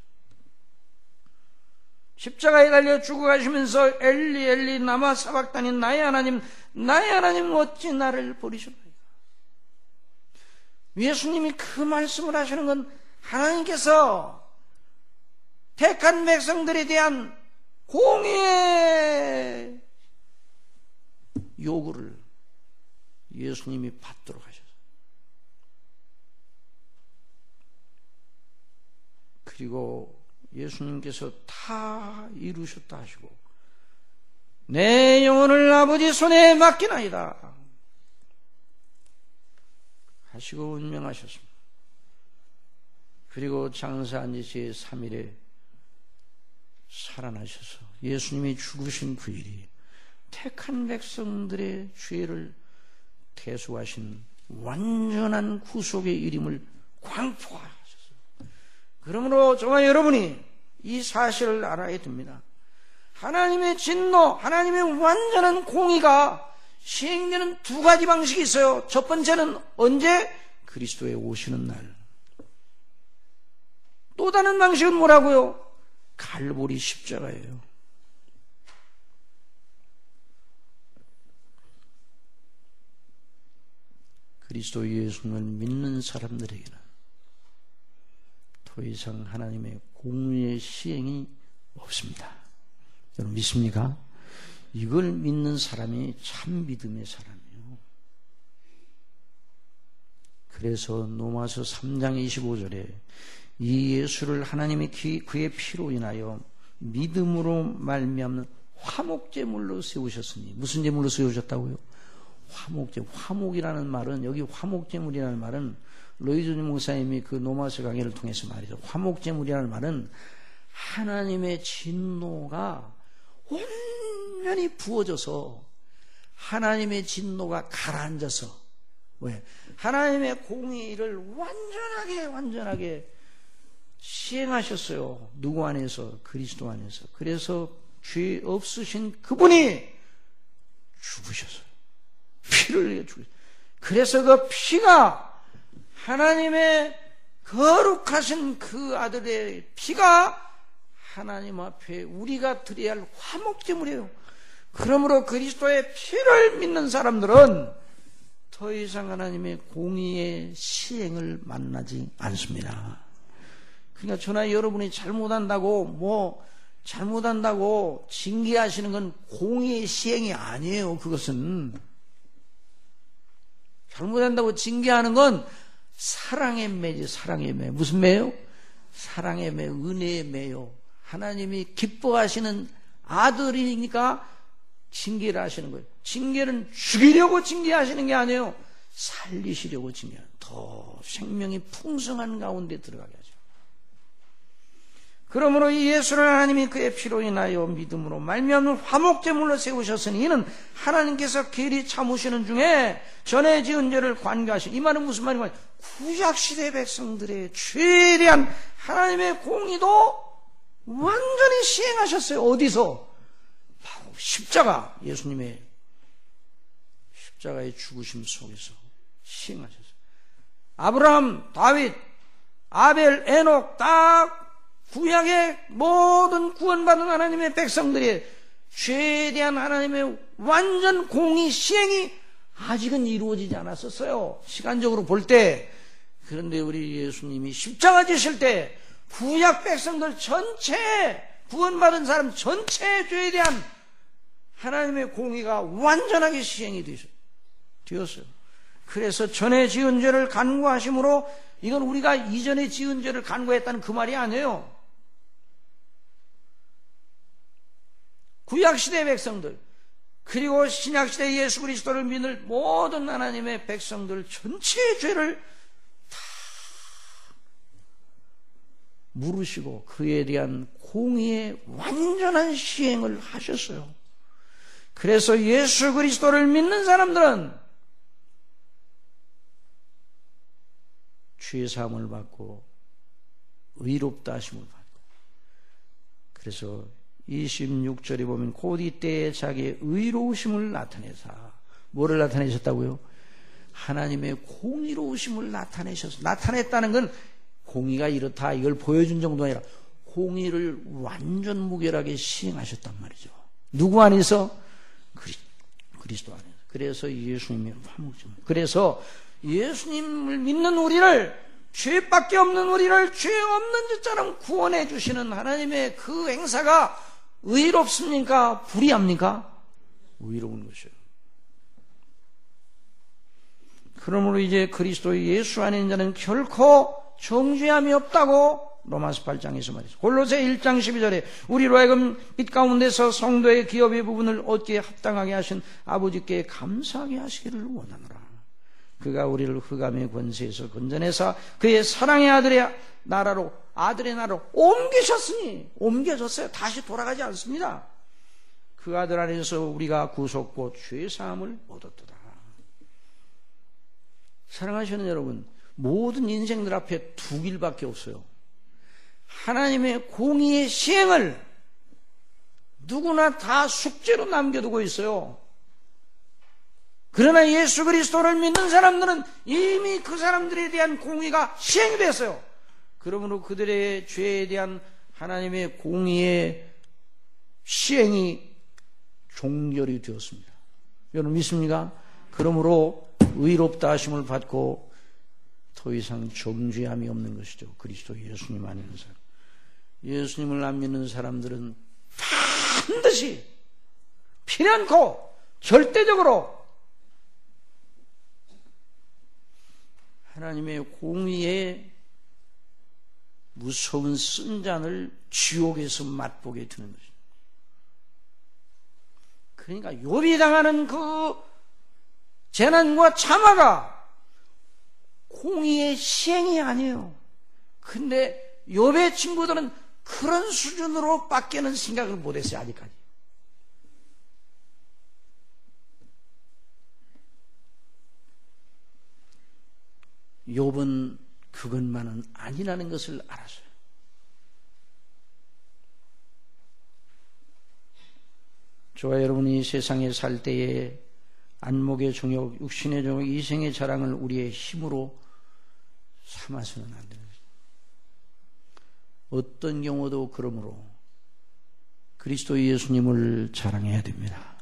Speaker 1: 십자가에 달려 죽어가시면서 엘리 엘리 나마 사박다니 나의 하나님 어찌 나를 버리셨나이까. 예수님이 그 말씀을 하시는 건 하나님께서 택한 백성들에 대한 공의의 요구를 예수님이 받도록 하셨어요. 그리고 예수님께서 다 이루셨다 하시고 내 영혼을 아버지 손에 맡기나이다 하시고 운명하셨습니다. 그리고 장사한 지 3일에 살아나셔서 예수님이 죽으신 그 일이 택한 백성들의 죄를 대속하신 완전한 구속의 일임을 광포하셨어요. 그러므로 저와 여러분이 이 사실을 알아야 됩니다. 하나님의 진노, 하나님의 완전한 공의가 시행되는 두 가지 방식이 있어요. 첫 번째는 언제? 그리스도의 오시는 날. 또 다른 방식은 뭐라고요? 갈보리 십자가예요. 그리스도 예수님을 믿는 사람들에게는 더 이상 하나님의 공의의 시행이 없습니다. 여러분 믿습니까? 이걸 믿는 사람이 참 믿음의 사람이에요. 그래서 로마서 3장 25절에 이 예수를 하나님이 그의 피로 인하여 믿음으로 말미암는 화목제물로 세우셨으니. 무슨 제물로 세우셨다고요? 화목이라는 말은, 여기 화목제물이라는 말은 로이드 목사님이 그 노마스 강의를 통해서 말이죠. 화목제물이라는 말은 하나님의 진노가 온전히 부어져서 하나님의 진노가 가라앉아서, 왜? 하나님의 공의를 완전하게 시행하셨어요. 누구 안에서? 그리스도 안에서. 그래서 죄 없으신 그분이 죽으셨어요. 피를 흘려 죽으셨어요. 그래서 그 피가, 하나님의 거룩하신 그 아들의 피가 하나님 앞에 우리가 드려야 할 화목제물이에요. 그러므로 그리스도의 피를 믿는 사람들은 더 이상 하나님의 공의의 시행을 만나지 않습니다. 그러니까 저나 여러분이 잘못한다고 징계하시는 건 공의의 시행이 아니에요. 그것은 잘못한다고 징계하는 건 사랑의 매지. 사랑의 매. 무슨 매요? 사랑의 매, 은혜의 매요. 하나님이 기뻐하시는 아들이니까 징계를 하시는 거예요. 징계는 죽이려고 징계하시는 게 아니에요. 살리시려고 징계하는, 더 생명이 풍성한 가운데 들어가게 하죠. 그러므로 이 예수를 하나님이 그의 피로 인하여 믿음으로 말미암는 화목제물로 세우셨으니 이는 하나님께서 길이 참으시는 중에 전에 지은 죄를 관계하신. 이 말은 무슨 말인가요? 구약시대 백성들의 죄에 대한 하나님의 공의도 완전히 시행하셨어요. 어디서? 바로 십자가, 예수님의 십자가의 죽으심 속에서 시행하셨어요. 아브라함, 다윗, 아벨, 에녹, 딱 구약의 모든 구원받은 하나님의 백성들의 죄에 대한 하나님의 완전 공의 시행이 아직은 이루어지지 않았었어요. 시간적으로 볼 때. 그런데 우리 예수님이 십자가 지실 때 구약 백성들 전체, 구원받은 사람 전체의 죄에 대한 하나님의 공의가 완전하게 시행이 되었어요. 그래서 전에 지은 죄를 간구하심으로, 이건 우리가 이전에 지은 죄를 간구했다는 그 말이 아니에요. 구약시대 백성들, 그리고 신약시대 예수 그리스도를 믿을 모든 하나님의 백성들 전체의 죄를 다 물으시고 그에 대한 공의의 완전한 시행을 하셨어요. 그래서 예수 그리스도를 믿는 사람들은 죄 사함을 받고 의롭다 하심을 받고, 그래서 26절에 보면 곧 이때에 자기의 의로우심을 나타내사. 뭐를 나타내셨다고요? 하나님의 공의로우심을 나타내셨어요. 나타냈다는 건 공의가 이렇다 이걸 보여준 정도가 아니라 공의를 완전 무결하게 시행하셨단 말이죠. 누구 안에서? 그리스도 안에서. 그래서 예수님이 화목제물. 그래서 예수님을 믿는 우리를, 죄밖에 없는 우리를 죄 없는 자처럼 구원해 주시는 하나님의 그 행사가 의롭습니까? 불의합니까? 의로운 것이에요. 그러므로 이제 그리스도 예수 안에 있는 자는 결코 정죄함이 없다고 로마서 8장에서 말했어요. 골로새 1장 12절에 우리로 하여금 빛 가운데서 성도의 기업의 부분을 얻기에 합당하게 하신 아버지께 감사하게 하시기를 원하노라. 그가 우리를 흑암의 권세에서 건져내사 그의 사랑의 아들의 나라로 옮기셨으니, 옮겨졌어요. 다시 돌아가지 않습니다. 그 아들 안에서 우리가 구속고 죄사함을 얻었도다. 사랑하시는 여러분, 모든 인생들 앞에 두 길밖에 없어요. 하나님의 공의의 시행을 누구나 다 숙제로 남겨두고 있어요. 그러나 예수 그리스도를 믿는 사람들은 이미 그 사람들에 대한 공의가 시행이 됐어요. 그러므로 그들의 죄에 대한 하나님의 공의의 시행이 종결이 되었습니다. 여러분 믿습니까? 그러므로 의롭다 하심을 받고 더 이상 정죄함이 없는 것이죠. 그리스도 예수님 안에 있는 사람. 예수님을 안 믿는 사람들은 반드시 피련코 절대적으로 하나님의 공의의 무서운 쓴잔을 지옥에서 맛보게 되는 것입니다. 그러니까 욥이 당하는 그 재난과 참화가 공의의 시행이 아니에요. 근데 욥의 친구들은 그런 수준으로 밖에는 생각을 못했어요. 아직까지. 욥은 그것만은 아니라는 것을 알았어요. 저와 여러분이 세상에 살 때에 안목의 정욕, 육신의 정욕, 이생의 자랑을 우리의 힘으로 삼아서는 안 되는 것입니다. 어떤 경우도 그러므로 그리스도 예수님을 자랑해야 됩니다.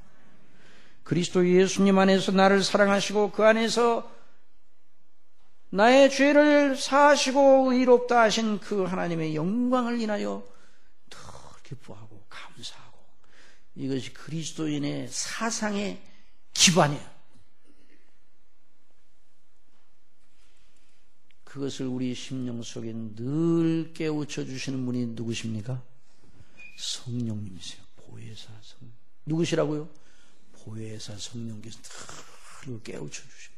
Speaker 1: 그리스도 예수님 안에서 나를 사랑하시고 그 안에서 나의 죄를 사하시고 의롭다 하신 그 하나님의 영광을 인하여 더 기뻐하고 감사하고, 이것이 그리스도인의 사상의 기반이에요. 그것을 우리 심령 속에 늘 깨우쳐 주시는 분이 누구십니까? 성령님이세요. 보혜사 성령. 누구시라고요? 보혜사 성령께서 늘 깨우쳐 주십니다.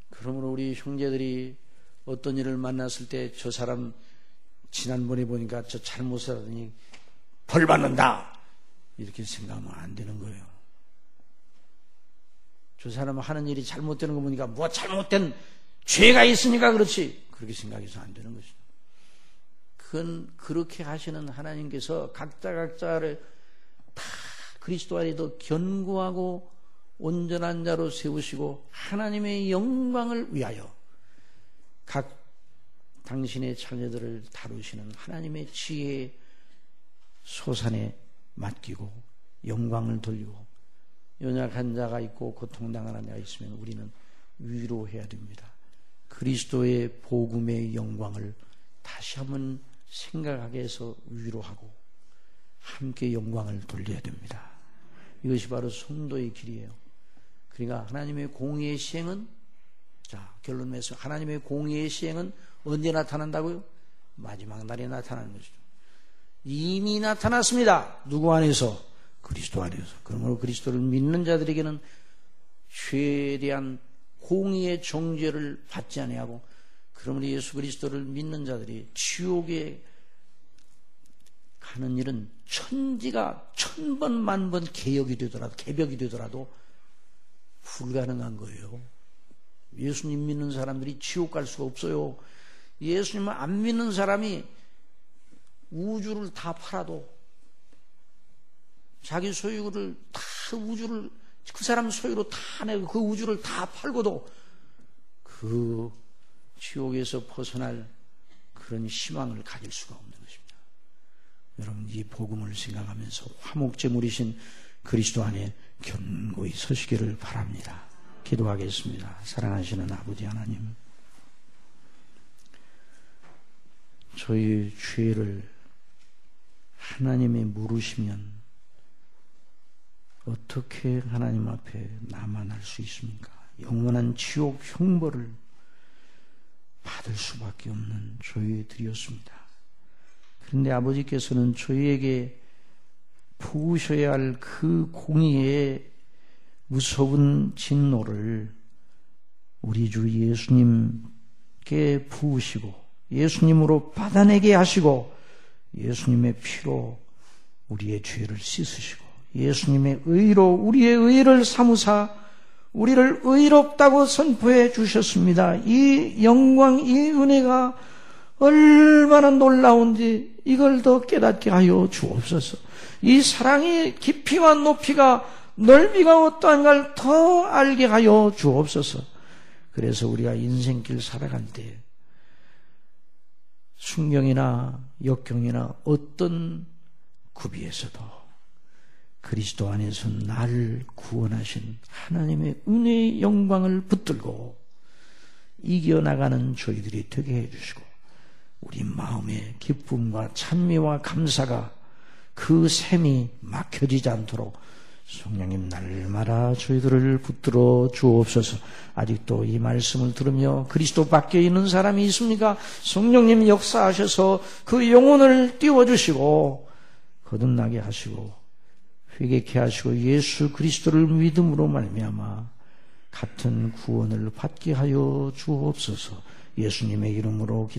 Speaker 1: 그러므로 우리 형제들이 어떤 일을 만났을 때 저 사람 지난번에 보니까 저 잘못을 하더니 벌 받는다, 이렇게 생각하면 안 되는 거예요. 저 사람 하는 일이 잘못되는 거 보니까 뭐 잘못된 죄가 있으니까 그렇지, 그렇게 생각해서 안 되는 것이죠. 그건 그렇게 하시는 하나님께서 각자를 다 그리스도 안에 더 견고하고 온전한 자로 세우시고 하나님의 영광을 위하여 각 당신의 자녀들을 다루시는 하나님의 지혜의 소산에 맡기고 영광을 돌리고, 연약한 자가 있고 고통당하는 자가 있으면 우리는 위로해야 됩니다. 그리스도의 복음의 영광을 다시 한번 생각하게 해서 위로하고 함께 영광을 돌려야 됩니다. 이것이 바로 성도의 길이에요. 그러니까 하나님의 공의의 시행은, 자, 결론 내서 하나님의 공의의 시행은 언제 나타난다고요? 마지막 날에 나타나는 것이죠. 이미 나타났습니다. 누구 안에서? 그리스도 안에서. 그러므로 그리스도를 믿는 자들에게는 죄에 대한 공의의 정죄를 받지 아니하고, 그러므로 예수 그리스도를 믿는 자들이 지옥에 가는 일은 천지가 1000번 만번 개벽이 되더라도 불가능한 거예요. 예수님 믿는 사람들이 지옥 갈 수가 없어요. 예수님을 안 믿는 사람이 우주를 다 팔아도, 자기 소유를 다, 우주를 그 사람 소유로 다 내고 그 우주를 다 팔고도 그 지옥에서 벗어날 그런 희망을 가질 수가 없는 것입니다. 여러분, 이 복음을 생각하면서 화목제물이신 그리스도 안에 견고히 서시기를 바랍니다. 기도하겠습니다. 사랑하시는 아버지 하나님, 저희 죄를 하나님이 물으시면 어떻게 하나님 앞에 나만할 수 있습니까? 영원한 지옥 형벌을 받을 수밖에 없는 저희들이었습니다. 그런데 아버지께서는 저희에게 부으셔야 할 그 공의의 무서운 진노를 우리 주 예수님께 부으시고 예수님으로 받아내게 하시고 예수님의 피로 우리의 죄를 씻으시고 예수님의 의로 우리의 의를 삼으사 우리를 의롭다고 선포해 주셨습니다. 이 영광, 이 은혜가 얼마나 놀라운지 이걸 더 깨닫게 하여 주옵소서. 이 사랑의 깊이와 높이가, 넓이가 어떠한가를 더 알게 하여 주옵소서. 그래서 우리가 인생길 살아갈 때 순경이나 역경이나 어떤 구비에서도 그리스도 안에서 나를 구원하신 하나님의 은혜의 영광을 붙들고 이겨나가는 저희들이 되게 해주시고 우리 마음의 기쁨과 찬미와 감사가 그 샘이 막혀지지 않도록 성령님 날마다 저희들을 붙들어 주옵소서. 아직도 이 말씀을 들으며 그리스도 밖에 있는 사람이 있습니까? 성령님 역사하셔서 그 영혼을 띄워주시고 거듭나게 하시고 회개케 하시고 예수 그리스도를 믿음으로 말미암아 같은 구원을 받게 하여 주옵소서. 예수님의 이름으로